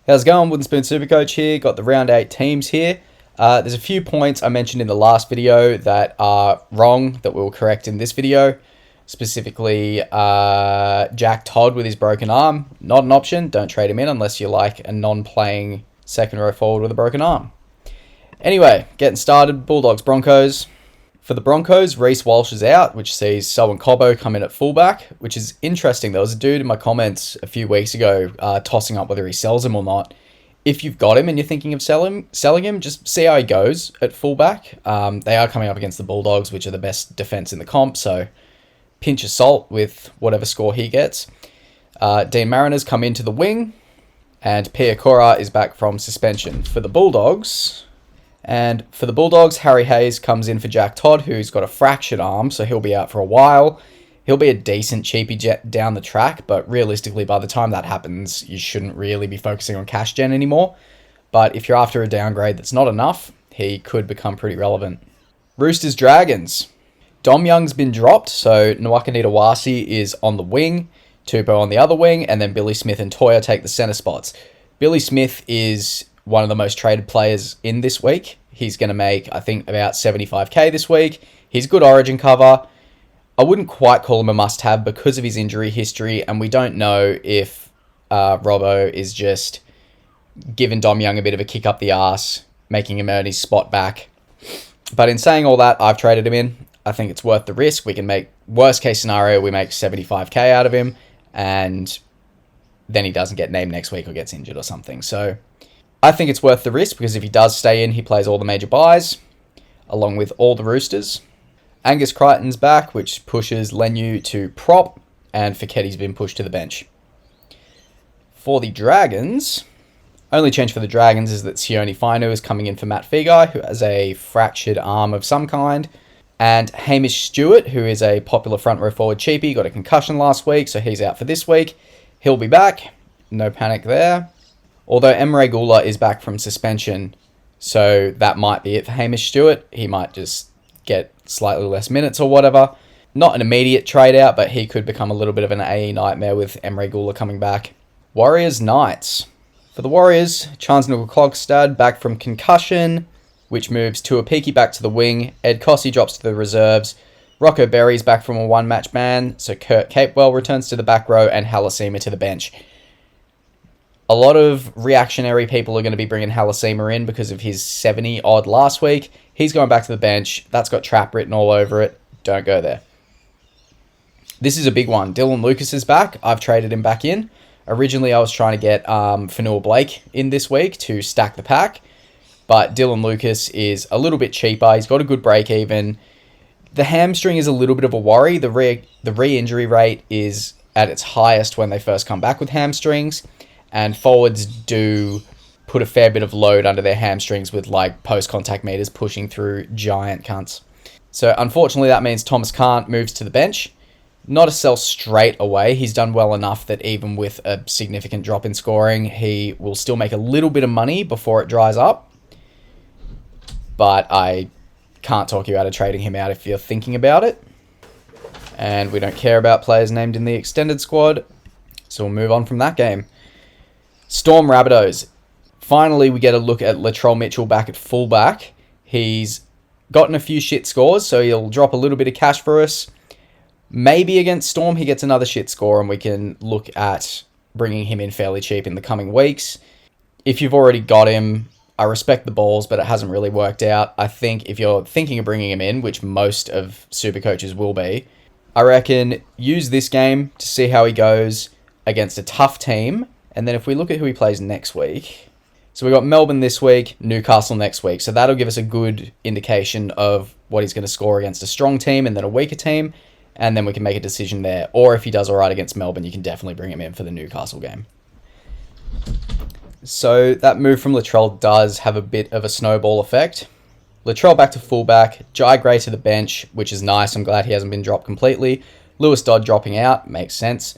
How's it going? Wooden Spoon Supercoach here. Got the round 8 teams here. There's a few points I mentioned in the last video that are wrong that we'll correct in this video. Specifically, Jack Todd with his broken arm. Not an option. Don't trade him in unless you like a non-playing second row forward with a broken arm. Anyway, getting started. Bulldogs, Broncos. For the Broncos, Reece Walsh is out, which sees Selwyn Cobbo come in at fullback, which is interesting. There was a dude in my comments a few weeks ago tossing up whether he sells him or not. If you've got him and you're thinking of selling him, just see how he goes at fullback. They are coming up against the Bulldogs, which are the best defense in the comp, so pinch of salt with whatever score he gets. Dean Mariner's come into the wing, and Pia Cora is back from suspension. For the Bulldogs, Harry Hayes comes in for Jack Todd, who's got a fractured arm, so he'll be out for a while. He'll be a decent cheapie jet down the track, but realistically, by the time that happens, you shouldn't really be focusing on cash gen anymore. But if you're after a downgrade that's not enough, he could become pretty relevant. Roosters Dragons. Dom Young's been dropped, so Nwakanita Wasi is on the wing, Tupou on the other wing, and then Billy Smith and Toya take the centre spots. Billy Smith is one of the most traded players in this week. He's going to make, I think, about 75k this week. He's good origin cover. I wouldn't quite call him a must-have because of his injury history, and we don't know if Robbo is just giving Dom Young a bit of a kick up the arse, making him earn his spot back. But in saying all that, I've traded him in. I think it's worth the risk. We can make, worst case scenario, we make 75k out of him, and then he doesn't get named next week or gets injured or something. So I think it's worth the risk because if he does stay in, he plays all the major buys, along with all the Roosters. Angus Crichton's back, which pushes Lenu to prop, and Feketi's been pushed to the bench. For the Dragons, only change for the Dragons is that Sione Fainu is coming in for Matt Feagai, who has a fractured arm of some kind, and Hamish Stewart, who is a popular front row forward cheapie, got a concussion last week, so he's out for this week. He'll be back. No panic there. Although Emre Gula is back from suspension, so that might be it for Hamish Stewart. He might just get slightly less minutes or whatever. Not an immediate trade out, but he could become a little bit of an AE nightmare with Emre Gula coming back. Warriors Knights. For the Warriors, Chance Nickel-Klogstad back from concussion, which moves Tuapiki back to the wing. Ed Cossey drops to the reserves. Rocco Berry's back from a one-match ban, so Kurt Capewell returns to the back row and Halasima to the bench. A lot of reactionary people are going to be bringing Halasima in because of his 70-odd last week. He's going back to the bench. That's got trap written all over it. Don't go there. This is a big one. Dylan Lucas is back. I've traded him back in. Originally, I was trying to get Fanua Blake in this week to stack the pack, but Dylan Lucas is a little bit cheaper. He's got a good break even. The hamstring is a little bit of a worry. The re-injury rate is at its highest when they first come back with hamstrings. And forwards do put a fair bit of load under their hamstrings with like post-contact meters pushing through giant cunts. So unfortunately that means Thomas Kant moves to the bench. Not a sell straight away. He's done well enough that even with a significant drop in scoring, he will still make a little bit of money before it dries up. But I can't talk you out of trading him out if you're thinking about it. And we don't care about players named in the extended squad. So we'll move on from that game. Storm Rabbitohs. Finally, we get a look at Latrell Mitchell back at fullback. He's gotten a few shit scores, so he'll drop a little bit of cash for us. Maybe against Storm, he gets another shit score, and we can look at bringing him in fairly cheap in the coming weeks. If you've already got him, I respect the balls, but it hasn't really worked out. I think if you're thinking of bringing him in, which most of super coaches will be, I reckon use this game to see how he goes against a tough team. And then if we look at who he plays next week, so we got Melbourne this week, Newcastle next week. So that'll give us a good indication of what he's going to score against a strong team and then a weaker team. And then we can make a decision there. Or if he does all right against Melbourne, you can definitely bring him in for the Newcastle game. So that move from Latrell does have a bit of a snowball effect. Latrell back to fullback, Jai Gray to the bench, which is nice. I'm glad he hasn't been dropped completely. Lewis Dodd dropping out, makes sense.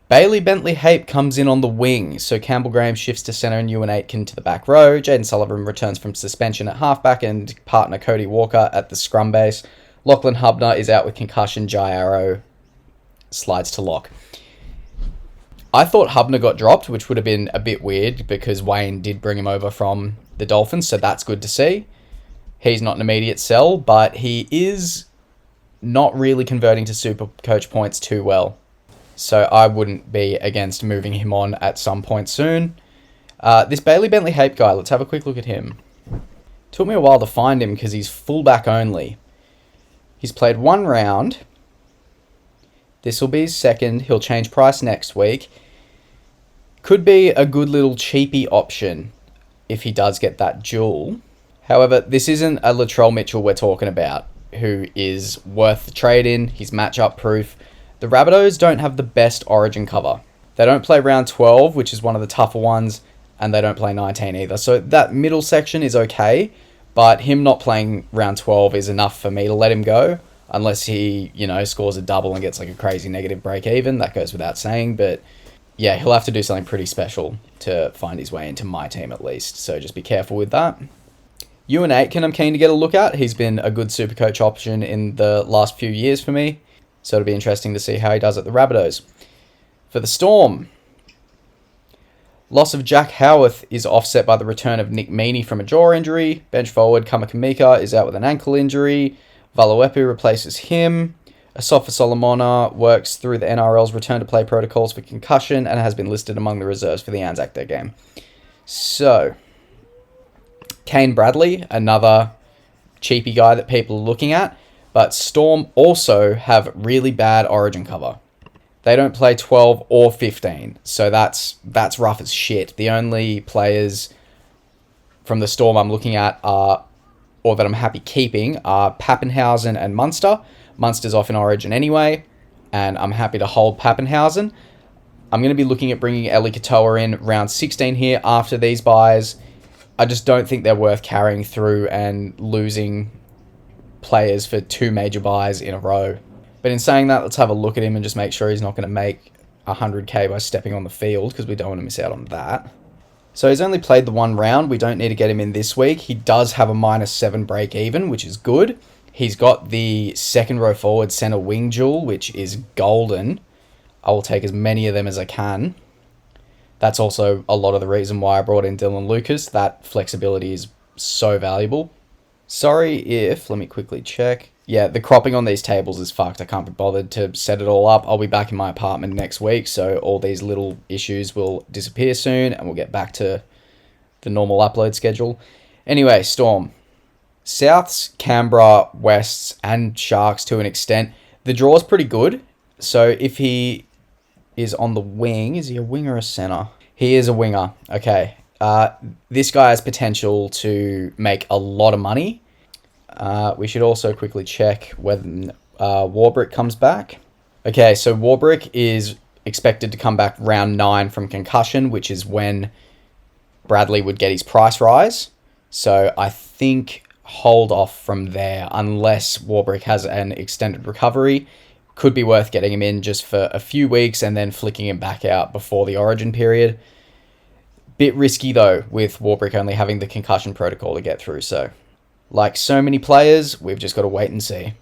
Bailey Bentley-Hape comes in on the wing, so Campbell Graham shifts to centre and Ewan Aitken to the back row. Jaden Sullivan returns from suspension at halfback and partner Cody Walker at the scrum base. Lachlan Hubner is out with concussion. Jai Arrow slides to lock. I thought Hubner got dropped, which would have been a bit weird because Wayne did bring him over from the Dolphins, so that's good to see. He's not an immediate sell, but he is not really converting to Supercoach points too well. So I wouldn't be against moving him on at some point soon. This Bailey Bentley Hape guy, let's have a quick look at him. Took me a while to find him because he's fullback only. He's played 1 round. This will be his second. He'll change price next week. Could be a good little cheapy option if he does get that duel. However, this isn't a Latrell Mitchell we're talking about, who is worth the trade in. He's matchup proof. The Rabbitohs don't have the best origin cover. They don't play round 12, which is one of the tougher ones, and they don't play 19 either. So that middle section is okay, but him not playing round 12 is enough for me to let him go, unless he, scores a double and gets like a crazy negative break even. That goes without saying, but yeah, he'll have to do something pretty special to find his way into my team at least. So just be careful with that. Ewan Aitken, I'm keen to get a look at. He's been a good Supercoach option in the last few years for me. So it'll be interesting to see how he does at the Rabbitohs. For the Storm, loss of Jack Howarth is offset by the return of Nick Meaney from a jaw injury. Bench forward Kamakamika is out with an ankle injury. Valuepu replaces him. Asafa Solomona works through the NRL's return to play protocols for concussion and has been listed among the reserves for the Anzac Day game. So, Kane Bradley, another cheapy guy that people are looking at, but Storm also have really bad origin cover. They don't play 12 or 15, so that's rough as shit. The only players from the Storm I'm looking at or that I'm happy keeping are Pappenhausen and Munster. Munster's off in origin anyway, and I'm happy to hold Pappenhausen. I'm going to be looking at bringing Eli Katoa in round 16 here after these buys. I just don't think they're worth carrying through and losing players for 2 major buys in a row. But in saying that, let's have a look at him and just make sure he's not going to make 100k by stepping on the field, because we don't want to miss out on that. So he's only played the 1 round. We don't need to get him in this week. He does have a -7 break even, which is good. He's got the second row forward center wing duel, which is golden. I will take as many of them as I can. That's also a lot of the reason why I brought in Dylan Lucas. That flexibility is so valuable. Sorry if, let me quickly check. Yeah, the cropping on these tables is fucked. I can't be bothered to set it all up. I'll be back in my apartment next week, so all these little issues will disappear soon, and we'll get back to the normal upload schedule. Anyway, Storm. Souths, Canberra, Wests, and Sharks to an extent. The draw's pretty good, so if he is on the wing, is he a wing or a center? He is a winger. Okay. This guy has potential to make a lot of money. We should also quickly check whether Warbrick comes back. Okay, so Warbrick is expected to come back round 9 from concussion, which is when Bradley would get his price rise. So I think hold off from there unless Warbrick has an extended recovery. Could be worth getting him in just for a few weeks and then flicking him back out before the origin period. Bit risky though, with Warbrick only having the concussion protocol to get through. So, like so many players, we've just got to wait and see.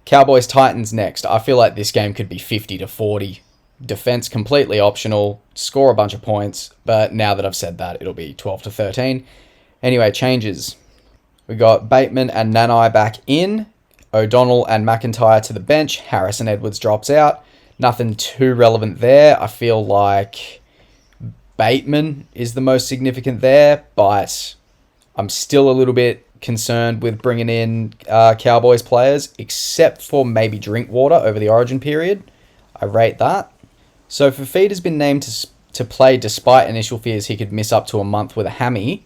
Cowboys Titans next. I feel like this game could be 50-40. Defense completely optional. Score a bunch of points. But now that I've said that, it'll be 12-13. Anyway, changes. We got Bateman and Nanai back in. O'Donnell and McIntyre to the bench. Harris and Edwards drops out. Nothing too relevant there. I feel like Bateman is the most significant there, but I'm still a little bit concerned with bringing in Cowboys players, except for maybe Drinkwater over the origin period. I rate that. So Fafita has been named to play despite initial fears he could miss up to a month with a hammy.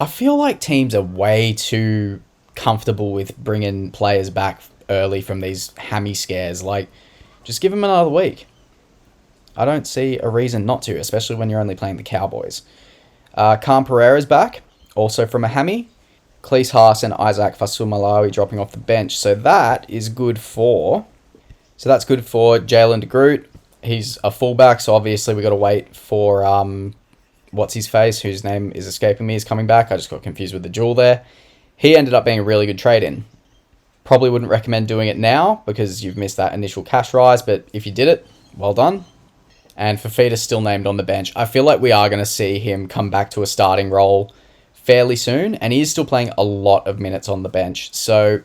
I feel like teams are way too comfortable with bringing players back early from these hammy scares. Like, just give them another week. I don't see a reason not to, especially when you're only playing the Cowboys. Khan Pereira's back, also from a hammy. Cleese Haas and Isaac Fasumalawi dropping off the bench. So that's good for Jalen DeGroot. He's a fullback, so obviously we got to wait for what's his face, whose name is escaping me, is coming back. I just got confused with the duel there. He ended up being a really good trade-in. Probably wouldn't recommend doing it now because you've missed that initial cash rise, but if you did it, well done. and Fafita's still named on the bench. I feel like we are going to see him come back to a starting role fairly soon, and he is still playing a lot of minutes on the bench. So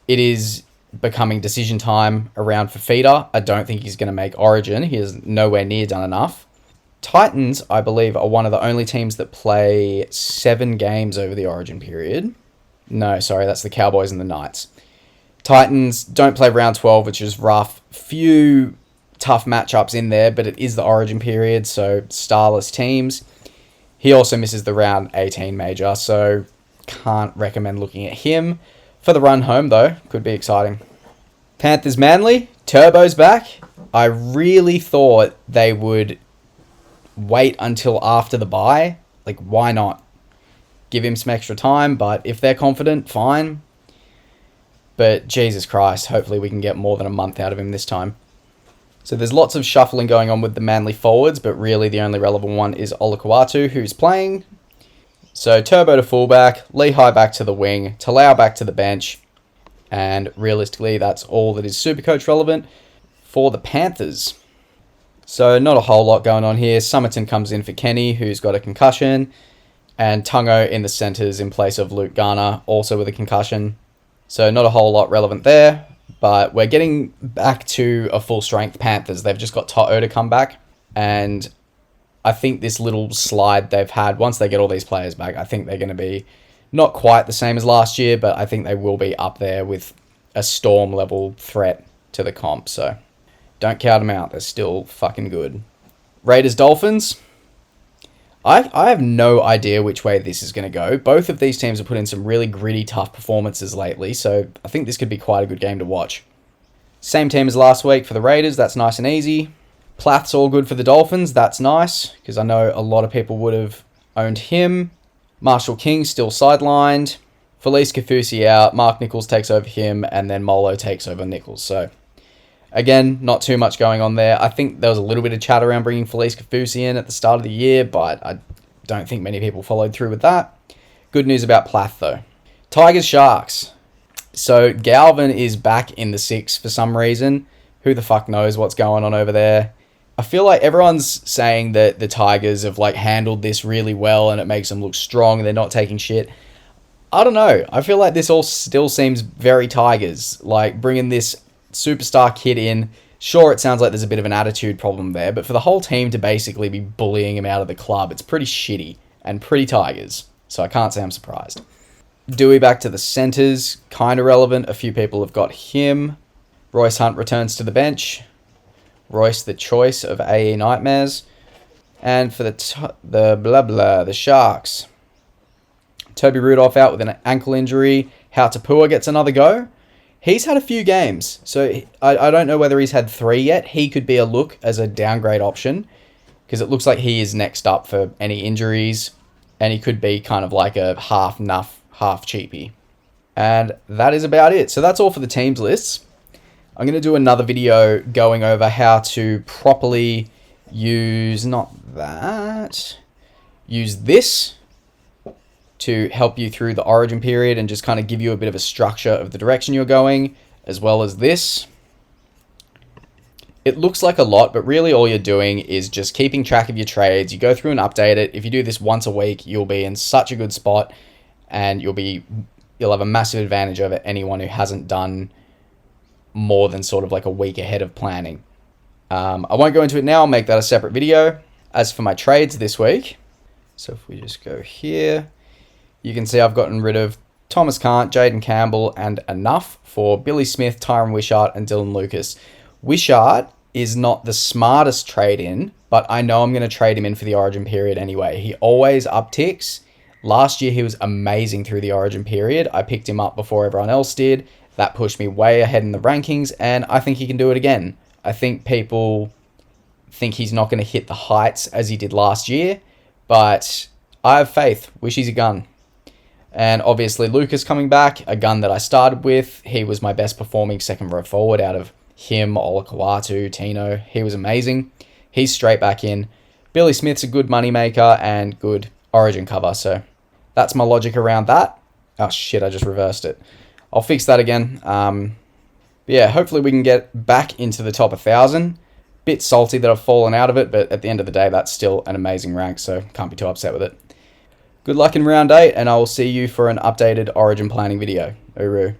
it is becoming decision time around Fafita. I don't think he's going to make Origin. He is nowhere near done enough. Titans, I believe, are one of the only teams that play 7 games over the Origin period. No, sorry, that's the Cowboys and the Knights. Titans don't play round 12, which is rough. Few tough matchups in there, but it is the Origin period, so starless teams. He also misses the round 18 major, so can't recommend looking at him. For the run home, though, could be exciting. Panthers Manly, Turbo's back. I really thought they would wait until after the bye. Like, why not? Give him some extra time, but if they're confident, fine. But Jesus Christ, hopefully we can get more than a month out of him this time. So there's lots of shuffling going on with the Manly forwards, but really the only relevant one is Olakau'atu, who's playing. So Turbo to fullback, Lehigh back to the wing, Talau back to the bench, and realistically that's all that is Supercoach relevant for the Panthers. So not a whole lot going on here. Summerton comes in for Kenny, who's got a concussion, and Tungo in the centres in place of Luke Garner, also with a concussion. So not a whole lot relevant there, but we're getting back to a full-strength Panthers. They've just got To'o to come back, and I think this little slide they've had, once they get all these players back, I think they're going to be not quite the same as last year, but I think they will be up there with a Storm-level threat to the comp, so don't count them out. They're still fucking good. Raiders-Dolphins. I have no idea which way this is going to go. Both of these teams have put in some really gritty, tough performances lately, so I think this could be quite a good game to watch. Same team as last week for the Raiders. That's nice and easy. Plath's all good for the Dolphins. That's nice, because I know a lot of people would have owned him. Marshall King still sidelined. Felice Kafusi out. Mark Nichols takes over him, and then Molo takes over Nichols. So, again, not too much going on there. I think there was a little bit of chat around bringing Felice Kafusi in at the start of the year, but I don't think many people followed through with that. Good news about Plath, though. Tigers Sharks. So, Galvin is back in the 6 for some reason. Who the fuck knows what's going on over there? I feel like everyone's saying that the Tigers have handled this really well and it makes them look strong and they're not taking shit. I don't know. I feel like this all still seems very Tigers. Bringing this superstar kid in. Sure, it sounds like there's a bit of an attitude problem there, but for the whole team to basically be bullying him out of the club, it's pretty shitty and pretty Tigers. So I can't say I'm surprised. Dewey back to the centres. Kind of relevant. A few people have got him. Royce Hunt returns to the bench. Royce the choice of AE Nightmares. And for the Sharks, Toby Rudolph out with an ankle injury. Hautapua gets another go. He's had a few games, so I don't know whether he's had 3 yet. He could be a look as a downgrade option, because it looks like he is next up for any injuries, and he could be kind of like a half nuff, half cheapy. And that is about it. So that's all for the teams lists. I'm going to do another video going over how to properly use this to help you through the Origin period and just kind of give you a bit of a structure of the direction you're going, as well as this. It looks like a lot, but really all you're doing is just keeping track of your trades. You go through and update it. If you do this once a week, you'll be in such a good spot, and you'll have a massive advantage over anyone who hasn't done more than sort of a week ahead of planning. I won't go into it now. I'll make that a separate video. As for my trades this week, so if we just go here, you can see I've gotten rid of Thomas Cant, Jaden Campbell, and enough for Billy Smith, Tyron Wishart, and Dylan Lucas. Wishart is not the smartest trade in, but I know I'm going to trade him in for the Origin period anyway. He always upticks. Last year, he was amazing through the Origin period. I picked him up before everyone else did. That pushed me way ahead in the rankings, and I think he can do it again. I think people think he's not going to hit the heights as he did last year, but I have faith. Wish he's a gun. And obviously Lucas coming back, a gun that I started with. He was my best performing second row forward out of him, Olakau'atu, Tino. He was amazing. He's straight back in. Billy Smith's a good moneymaker and good Origin cover, so that's my logic around that. Oh shit, I just reversed it. I'll fix that again. But yeah, hopefully we can get back into the top 1,000. Bit salty that I've fallen out of it, but at the end of the day, that's still an amazing rank, so can't be too upset with it. Good luck in round 8, and I will see you for an updated Origin planning video. Uru.